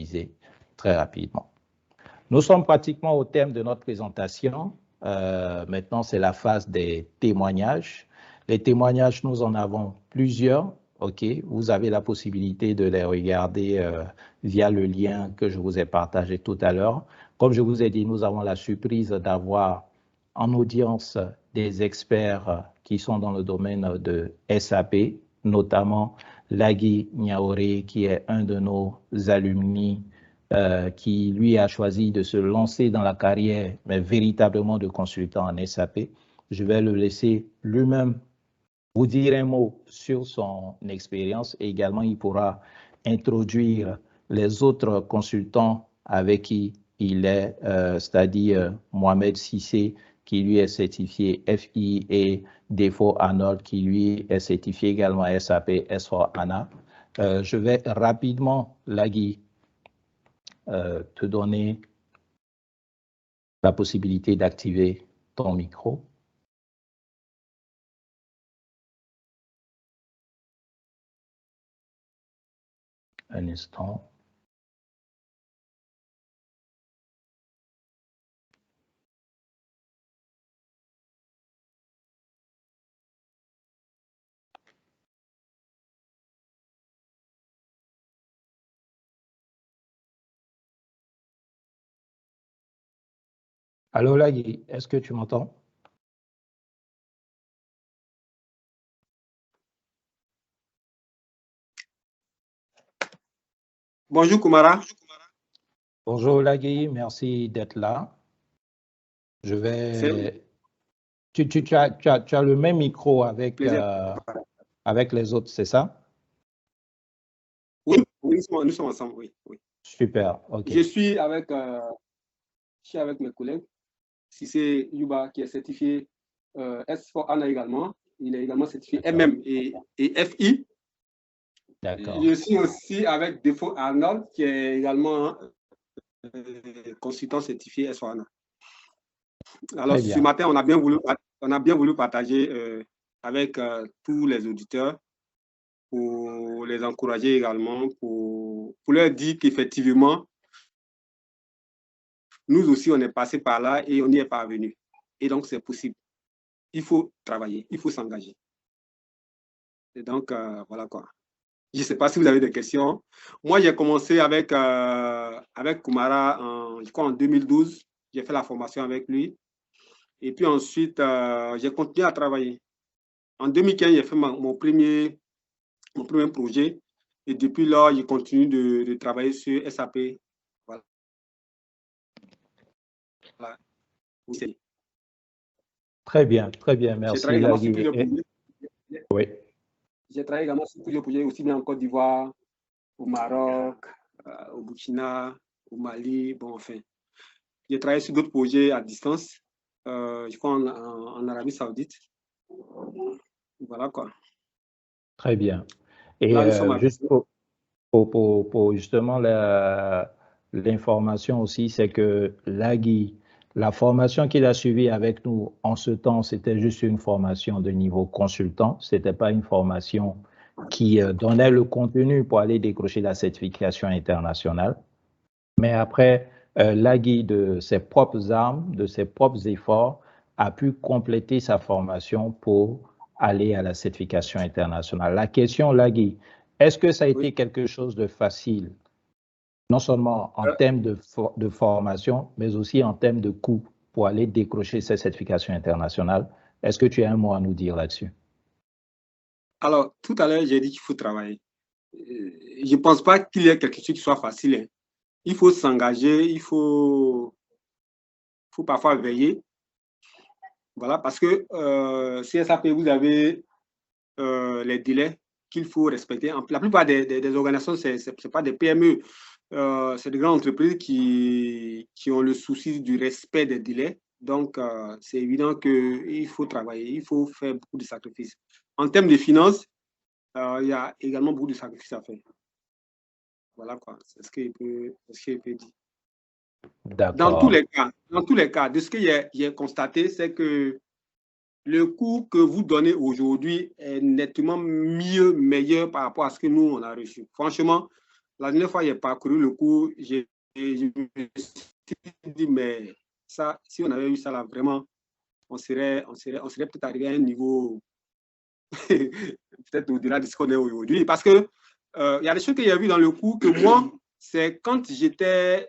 réaliser très rapidement. Nous sommes pratiquement au thème de notre présentation. Maintenant, c'est la phase des témoignages. Les témoignages, nous en avons plusieurs. OK, vous avez la possibilité de les regarder via le lien que je vous ai partagé tout à l'heure. Comme je vous ai dit, nous avons la surprise d'avoir en audience des experts qui sont dans le domaine de SAP, notamment Lagui Niaoré, qui est un de nos alumni, qui lui a choisi de se lancer dans la carrière, mais véritablement de consultant en SAP. Je vais le laisser lui-même vous dire un mot sur son expérience et également il pourra introduire les autres consultants avec qui il est, c'est-à-dire Mohamed Sissé, qui lui est certifié FI, et Defo Arnold, qui lui est certifié également SAP S4HANA. Je vais rapidement, Lagui, te donner la possibilité d'activer ton micro. Un instant. Allô, Lagui, est-ce que tu m'entends? Bonjour, Koumara. Bonjour, Lagui, merci d'être là. Je vais... Tu as le même micro avec les autres, c'est ça? Oui, nous sommes ensemble, oui. Super, OK. Je suis avec mes collègues. Sissé Yuba, qui est certifié S4HANA également. Il est également certifié MM et FI. D'accord. Je suis aussi avec Defo Arnold, qui est également consultant certifié S4HANA. Alors, ce matin, on a bien voulu partager avec tous les auditeurs pour les encourager également, pour leur dire qu'effectivement, nous aussi, on est passé par là et on y est parvenu. Et donc, c'est possible. Il faut travailler, il faut s'engager. Et donc, voilà quoi. Je ne sais pas si vous avez des questions. Moi, j'ai commencé avec Koumara, je crois en 2012. J'ai fait la formation avec lui. Et puis ensuite, j'ai continué à travailler. En 2015, j'ai fait mon premier projet. Et depuis là, je continue de travailler sur SAP. Voilà. Très bien, merci. Oui. J'ai travaillé également sur plusieurs projets, aussi bien en Côte d'Ivoire, au Maroc, au Burkina, au Mali, bon, enfin. J'ai travaillé sur d'autres projets à distance, je crois en Arabie Saoudite. Voilà quoi. Très bien. Et là, juste pour justement l'information aussi, c'est que Lagui, la formation qu'il a suivie avec nous en ce temps, c'était juste une formation de niveau consultant. Ce n'était pas une formation qui donnait le contenu pour aller décrocher la certification internationale. Mais après, Lagui, de ses propres armes, de ses propres efforts, a pu compléter sa formation pour aller à la certification internationale. La question, Lagui, est-ce que ça a été quelque chose de facile, non seulement en termes de formation, mais aussi en termes de coût pour aller décrocher cette certification internationale? Est-ce que tu as un mot à nous dire là-dessus? Alors, tout à l'heure, j'ai dit qu'il faut travailler. Je ne pense pas qu'il y ait quelque chose qui soit facile. Hein. Il faut s'engager, il faut parfois veiller. Voilà, parce que CSAP, vous avez les délais qu'il faut respecter. La plupart des organisations, ce n'est pas des PME, c'est des grandes entreprises qui ont le souci du respect des délais. Donc, c'est évident qu'il faut travailler, il faut faire beaucoup de sacrifices. En termes de finances, il y a également beaucoup de sacrifices à faire. Voilà quoi, c'est ce qu'il peut dire. Dans tous les cas, de ce que j'ai constaté, c'est que le cours que vous donnez aujourd'hui est nettement meilleur par rapport à ce que nous, on a reçu. Franchement, La dernière fois, j'ai parcouru le cours, je me suis dit, mais ça, si on avait eu ça là, vraiment, on serait peut-être arrivé à un niveau peut-être au-delà de ce qu'on est aujourd'hui. Parce que il y a des choses que j'ai vues dans le cours que moi, c'est quand j'étais,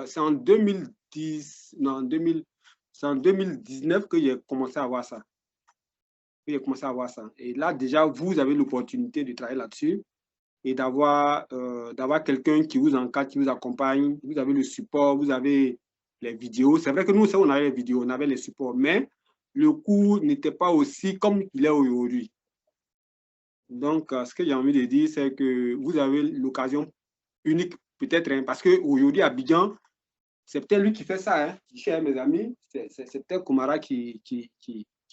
c'est en 2010, non, c'est en 2019 que j'ai commencé à voir ça. Et là, déjà, vous avez l'opportunité de travailler là-dessus et d'avoir quelqu'un qui vous encadre, qui vous accompagne. Vous avez le support, vous avez les vidéos. C'est vrai que nous, on avait les vidéos, on avait les supports, mais le cours n'était pas aussi comme il est aujourd'hui. Donc, ce que j'ai envie de dire, c'est que vous avez l'occasion unique, peut-être, hein, parce qu'aujourd'hui, à Abidjan, c'est peut-être lui qui fait ça, hein, cher mes amis. C'est peut-être Koumara qui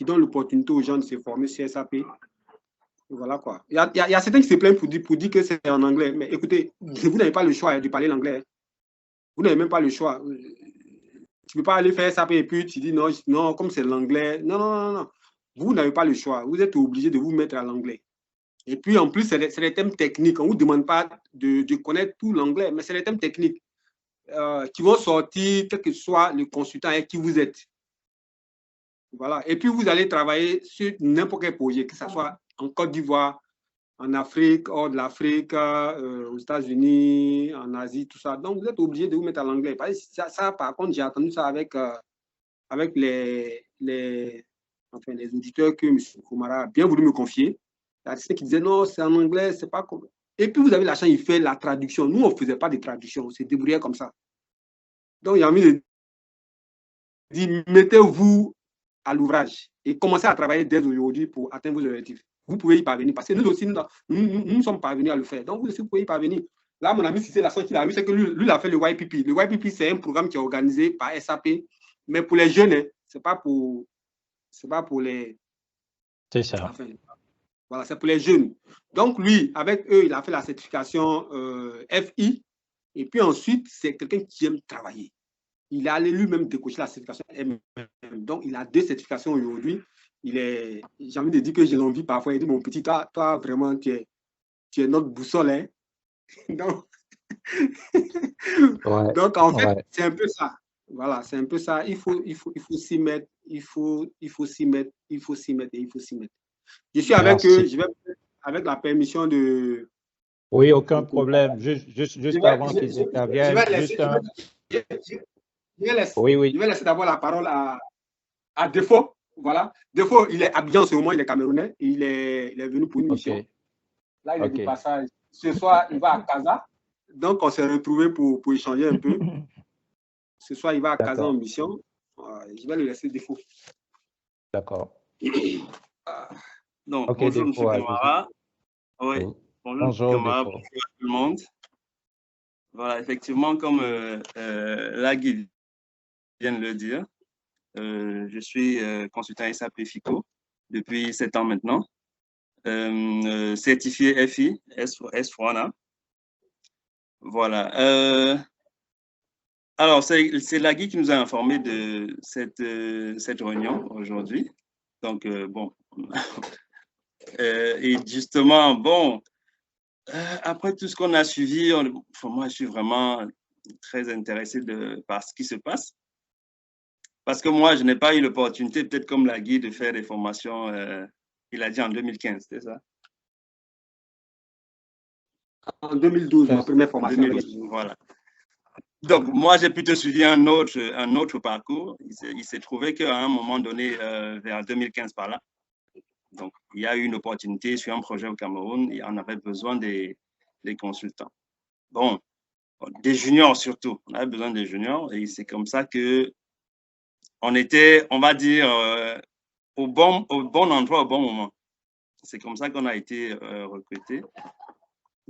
donne l'opportunité aux gens de se former sur SAP. Voilà quoi. Il y a certains qui se plaignent pour dire que c'est en anglais. Mais écoutez, vous n'avez pas le choix de parler l'anglais. Vous n'avez même pas le choix. Tu ne peux pas aller faire SAP et puis tu dis non, non comme c'est l'anglais. Non, non, non, non. Vous n'avez pas le choix. Vous êtes obligé de vous mettre à l'anglais. Et puis, en plus, c'est des thèmes techniques. On ne vous demande pas de connaître tout l'anglais, mais c'est des thèmes techniques qui vont sortir, quel que soit le consultant avec qui vous êtes. Voilà. Et puis, vous allez travailler sur n'importe quel projet, que ce soit en Côte d'Ivoire, en Afrique, hors de l'Afrique, aux États-Unis, en Asie, tout ça. Donc, vous êtes obligé de vous mettre à l'anglais. Ça, par contre, j'ai entendu ça avec les auditeurs que M. Koumara a bien voulu me confier. Il y a certains qui disaient non, c'est en anglais, c'est pas comme. Et puis vous avez la chance, il fait la traduction. Nous, on ne faisait pas de traduction, on se débrouillait comme ça. Donc, il y a envie de dire, mettez-vous à l'ouvrage et commencez à travailler dès aujourd'hui pour atteindre vos objectifs. Vous pouvez y parvenir parce que nous aussi, nous sommes parvenus à le faire. Donc, vous aussi, vous pouvez y parvenir. Là, mon ami, si c'est la chose qu'il a vu, c'est que lui, il a fait le YPP. Le YPP, c'est un programme qui est organisé par SAP, mais pour les jeunes, hein, c'est pas pour les. C'est ça. Enfin, voilà, c'est pour les jeunes. Donc, lui, avec eux, il a fait la certification FI. Et puis ensuite, c'est quelqu'un qui aime travailler. Il est allé lui-même décocher la certification MM. Donc, il a 2 certifications aujourd'hui. J'ai envie de dire que j'ai l'envie parfois. Il dit, mon petit, toi vraiment, tu es notre boussole. Hein? Donc, Ouais, donc, en fait, ouais. c'est un peu ça. Voilà, c'est un peu ça. Il faut s'y mettre. Il faut s'y mettre. Il faut s'y mettre et il faut s'y mettre. Je suis avec eux. Je vais avec la permission de. Oui, aucun problème. Juste avant qu'ils interviennent, juste un. Oui, oui. Je vais laisser d'abord la parole à Défaut. Voilà. Défaut, il est à Abidjan en ce moment, il est camerounais. Il est venu pour une mission. Là, il est de passage. Ce soir, il va à Casa. Donc, on s'est retrouvés pour échanger un peu. Ce soir, il va à Casa en mission. Je vais le laisser Défaut. D'accord. Donc, okay, bonjour, M. Koumara. Oui, bonjour, Koumara, bonjour à tout le monde. Voilà, effectivement, comme Lagui vient de le dire, je suis consultant SAP FICO depuis 7 ans maintenant, certifié FI, S4ANA. Voilà. Alors, c'est Lagui qui nous a informé de cette réunion aujourd'hui. Donc, bon. Et justement, bon, après tout ce qu'on a suivi, moi, je suis vraiment très intéressé par ce qui se passe. Parce que moi, je n'ai pas eu l'opportunité, peut-être comme Lagui, de faire des formations, il a dit en 2015, c'est ça? En 2012, ma première formation. 2012, voilà. Donc, moi, j'ai plutôt suivi un autre parcours. Il s'est trouvé qu'à un moment donné, vers 2015 par là, donc, il y a eu une opportunité sur un projet au Cameroun et on avait besoin des consultants. Bon, des juniors surtout. On avait besoin des juniors et c'est comme ça que on était, on va dire, au bon endroit, au bon moment. C'est comme ça qu'on a été recrutés.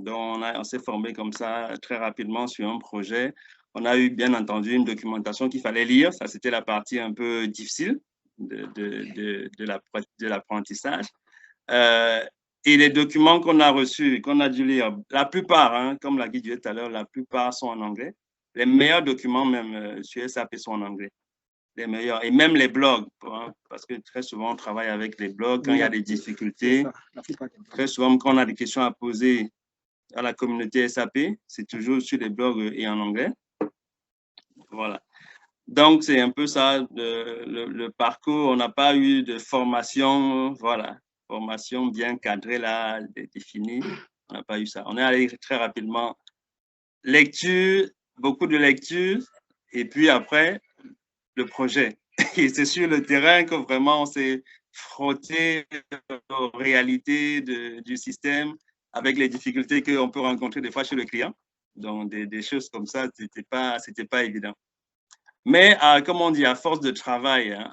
Donc, on s'est formé comme ça très rapidement sur un projet. On a eu, bien entendu, une documentation qu'il fallait lire. Ça, c'était la partie un peu difficile de l'apprentissage. Et les documents qu'on a reçus, qu'on a dû lire, la plupart, hein, comme l'a dit tout à l'heure, la plupart sont en anglais. Les meilleurs documents, même sur SAP, sont en anglais. Les meilleurs. Et même les blogs, hein, parce que très souvent, on travaille avec les blogs quand il y a des difficultés. Très souvent, quand on a des questions à poser, à la communauté SAP. C'est toujours sur les blogs et en anglais. Voilà. Donc, c'est un peu ça, le parcours. On n'a pas eu de formation, voilà, formation bien cadrée, là, définie. On n'a pas eu ça. On est allé très rapidement. Lecture, beaucoup de lecture, et puis après, le projet. Et c'est sur le terrain que vraiment on s'est frotté aux réalités du système, avec les difficultés qu'on peut rencontrer des fois chez le client. Donc, des choses comme ça, c'était pas évident. Mais, comme on dit, à force de travail, hein,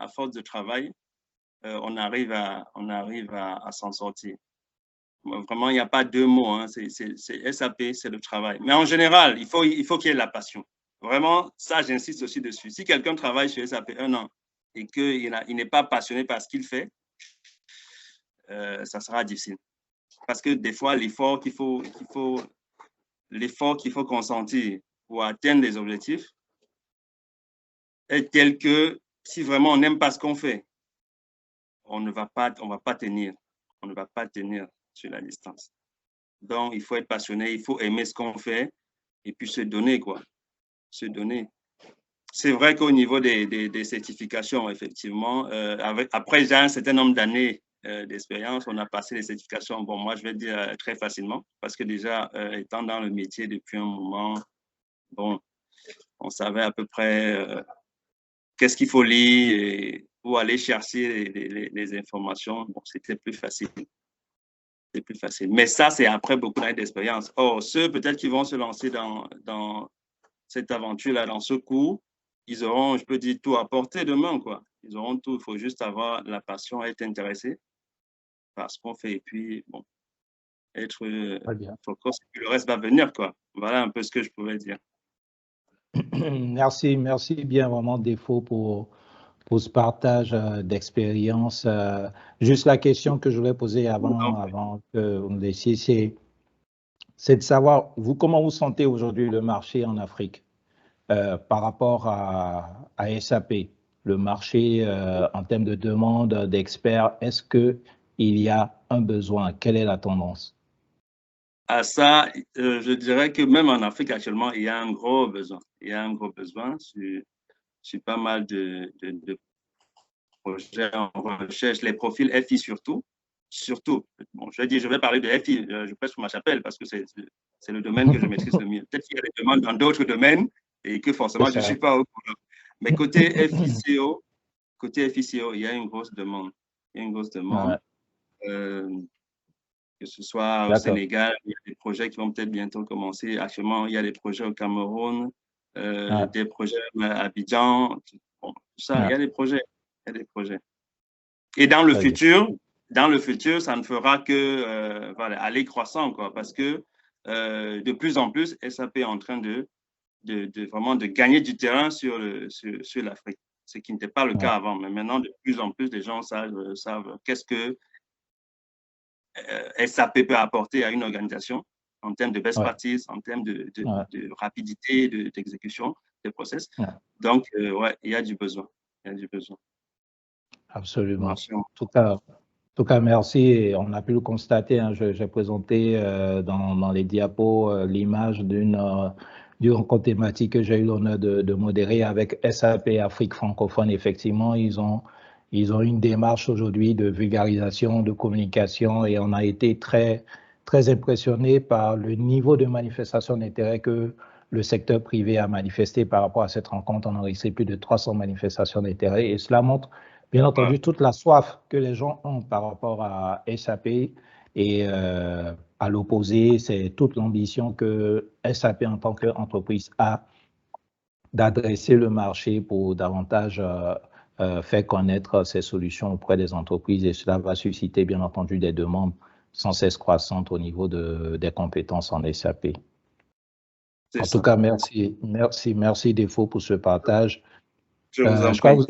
on arrive à s'en sortir. Vraiment, il n'y a pas deux mots. Hein. C'est SAP, c'est le travail. Mais en général, il faut qu'il y ait la passion. Vraiment, ça, j'insiste aussi dessus. Si quelqu'un travaille sur SAP 1 an et qu'il n'est pas passionné par ce qu'il fait, ça sera difficile. Parce que des fois, l'effort qu'il faut consentir pour atteindre les objectifs est tel que si vraiment on n'aime pas ce qu'on fait, on ne va pas tenir. On ne va pas tenir sur la distance. Donc, il faut être passionné, il faut aimer ce qu'on fait et puis se donner, quoi. Se donner. C'est vrai qu'au niveau des certifications, effectivement, après déjà un certain nombre d'années d'expérience, on a passé les certifications, bon, moi, je vais dire très facilement, parce que déjà, étant dans le métier depuis un moment, bon, on savait à peu près qu'est-ce qu'il faut lire et où aller chercher les informations. Bon, c'était plus facile. C'est plus facile. Mais ça, c'est après beaucoup d'années d'expérience. Or, ceux peut-être qui vont se lancer dans cette aventure-là, dans ce cours, ils auront, je peux dire, tout à portée de main, quoi. Ils auront tout. Il faut juste avoir la passion, être intéressé par ce qu'on fait et puis, bon, être focus, et puis le reste va venir, quoi. Voilà un peu ce que je pouvais dire. Merci bien vraiment Défaut pour ce partage d'expérience. Juste la question que je voulais poser avant que vous me laissiez, c'est de savoir, vous, comment vous sentez aujourd'hui le marché en Afrique par rapport à SAP, le marché en termes de demande d'experts, est-ce qu'il y a un besoin? Quelle est la tendance? À ça, je dirais que même en Afrique actuellement, il y a un gros besoin. Il y a un gros besoin sur pas mal de projets en recherche, les profils FI surtout. Bon, je vais parler de FI, je presse sur ma chapelle parce que c'est le domaine que je maîtrise le mieux. Peut-être qu'il y a des demandes dans d'autres domaines et que forcément je ne suis pas au courant. Mais côté FICO, il y a une grosse demande. Il y a une grosse demande. Que ce soit au Sénégal, il y a des projets qui vont peut-être bientôt commencer. Actuellement, il y a des projets au Cameroun, des projets à Abidjan. Bon, tout ça, il y a des projets. Et dans le futur, ça ne fera que aller croissant, quoi, parce que de plus en plus, SAP est en train vraiment de gagner du terrain sur l'Afrique, ce qui n'était pas le cas avant. Mais maintenant, de plus en plus, les gens savent qu'est-ce que SAP peut apporter à une organisation en termes de best practice, en termes de rapidité d'exécution des process. Donc, il y a du besoin. Absolument. En tout cas, merci. Et on a pu le constater. Hein, j'ai présenté dans les diapos l'image d'une rencontre thématique que j'ai eu l'honneur de modérer avec SAP Afrique francophone. Effectivement, ils ont une démarche aujourd'hui de vulgarisation, de communication, et on a été très, très impressionnés par le niveau de manifestation d'intérêt que le secteur privé a manifesté par rapport à cette rencontre. On a enregistré plus de 300 manifestations d'intérêt, et cela montre bien entendu toute la soif que les gens ont par rapport à SAP, et à l'opposé, c'est toute l'ambition que SAP en tant qu'entreprise a d'adresser le marché pour davantage faire connaître ces solutions auprès des entreprises, et cela va susciter bien entendu des demandes sans cesse croissantes au niveau des compétences en SAP. En tout cas, merci Défaut pour ce partage. Je crois que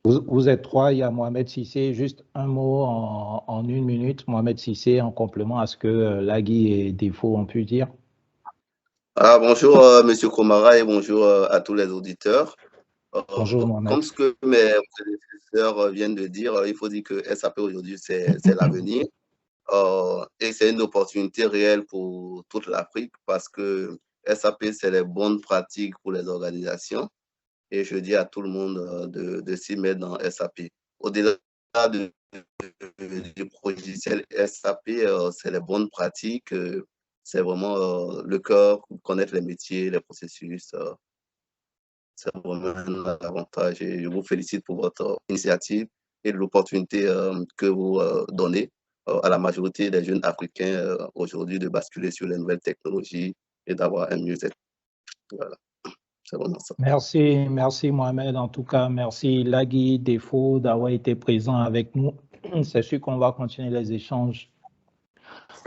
vous êtes trois, il y a Mohamed Sissé. Juste un mot en une minute, Mohamed Sissé, en complément à ce que Lagui et Défaut ont pu dire. Bonjour Monsieur Komara et bonjour à tous les auditeurs. Bonjour Mohamed. Comme ce que mes prédécesseurs viennent de dire, il faut dire que SAP aujourd'hui c'est l'avenir. et c'est une opportunité réelle pour toute l'Afrique parce que SAP, c'est les bonnes pratiques pour les organisations. Et je dis à tout le monde de s'y mettre dans SAP. Au-delà du logiciel SAP, c'est les bonnes pratiques. C'est vraiment le cœur, connaître les métiers, les processus. C'est vraiment un avantage. Et je vous félicite pour votre initiative et l'opportunité que vous donnez à la majorité des jeunes Africains aujourd'hui de basculer sur les nouvelles technologies et d'avoir un mieux-être. Voilà. C'est vraiment ça. Merci Mohamed. En tout cas, merci Lagui Defo d'avoir été présent avec nous. C'est sûr qu'on va continuer les échanges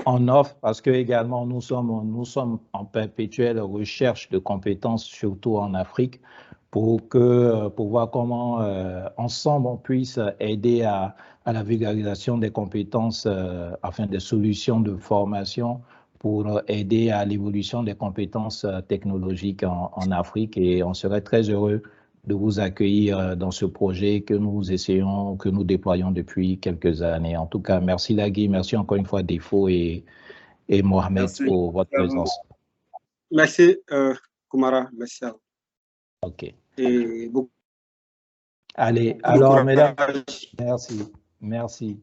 en off parce que également nous sommes en perpétuelle recherche de compétences, surtout en Afrique, pour voir comment ensemble on puisse aider à la vulgarisation des compétences, enfin des solutions de formation pour aider à l'évolution des compétences technologiques en Afrique. Et on serait très heureux de vous accueillir dans ce projet que nous déployons depuis quelques années. En tout cas, merci Lagui, merci encore une fois Defo et Mohamed pour votre présence. Merci Koumara, merci à vous. OK. Et beaucoup. Allez, alors mesdames, merci.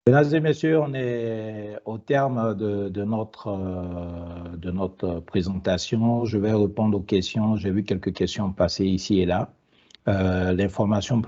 Mesdames et messieurs, on est au terme de notre présentation. Je vais répondre aux questions. J'ai vu quelques questions passer ici et là. L'information